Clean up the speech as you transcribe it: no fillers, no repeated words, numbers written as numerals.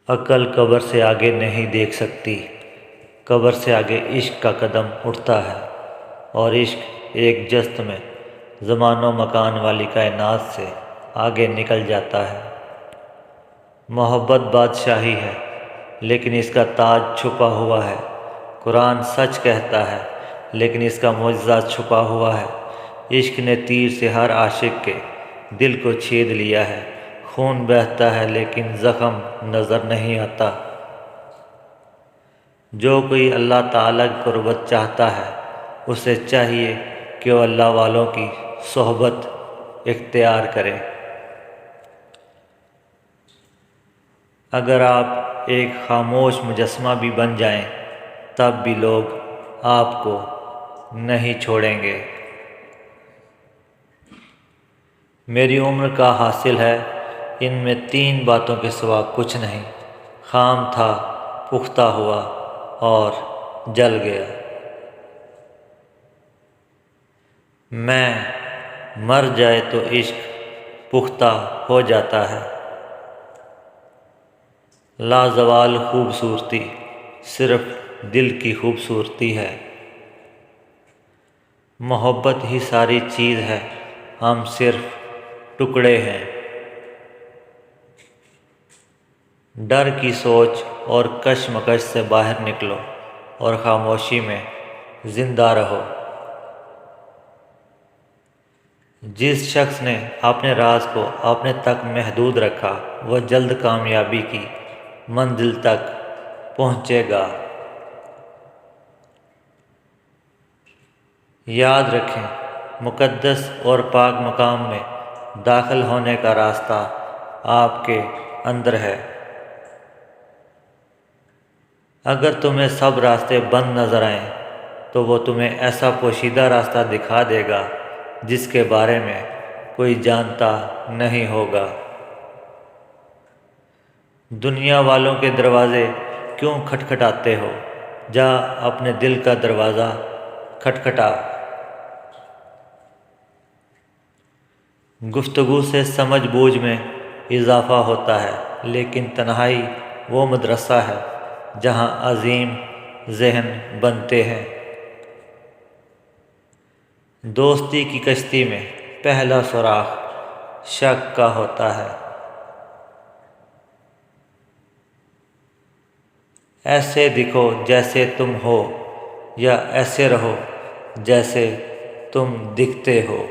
عقل قبر سے آگے نہیں دیکھ سکتی، قبر سے آگے عشق کا قدم اٹھتا ہے، اور عشق ایک جست میں زمان و مکان والی کائنات سے آگے نکل جاتا ہے۔ محبت بادشاہی ہے، لیکن اس کا تاج چھپا ہوا ہے۔ قرآن سچ کہتا ہے، لیکن اس کا معجزہ چھپا ہوا ہے۔ عشق نے تیر سے ہر عاشق کے دل کو چھید لیا ہے۔ خون بہتا ہے لیکن زخم نظر نہیں آتا۔ جو کوئی اللہ تعالیٰ کی قربت چاہتا ہے، اسے چاہیے کہ وہ اللہ والوں کی صحبت اختیار کرے۔ اگر آپ ایک خاموش مجسمہ بھی بن جائیں، تب بھی لوگ آپ کو نہیں چھوڑیں گے۔ میری عمر کا حاصل ہے، ان میں 3 باتوں کے سوا کچھ نہیں۔ خام تھا، پختہ ہوا اور جل گیا۔ میں مر جائے تو عشق پختہ ہو جاتا ہے۔ لازوال خوبصورتی صرف دل کی خوبصورتی ہے۔ محبت ہی ساری چیز ہے، ہم صرف ٹکڑے ہیں۔ ڈر کی سوچ اور کشمکش سے باہر نکلو اور خاموشی میں زندہ رہو۔ جس شخص نے اپنے راز کو اپنے تک محدود رکھا، وہ جلد کامیابی کی منزل تک پہنچے گا۔ یاد رکھیں، مقدس اور پاک مقام میں داخل ہونے کا راستہ آپ کے اندر ہے۔ اگر تمہیں سب راستے بند نظر آئیں تو وہ تمہیں ایسا پوشیدہ راستہ دکھا دے گا جس کے بارے میں کوئی جانتا نہیں ہوگا۔ دنیا والوں کے دروازے کیوں کھٹکھٹاتے ہو؟ جا اپنے دل کا دروازہ کھٹکھٹا۔ گفتگو سے سمجھ بوجھ میں اضافہ ہوتا ہے، لیکن تنہائی وہ مدرسہ ہے جہاں عظیم ذہن بنتے ہیں۔ دوستی کی کشتی میں پہلا سوراخ شک کا ہوتا ہے۔ ایسے دکھو جیسے تم ہو، یا ایسے رہو جیسے تم دکھتے ہو۔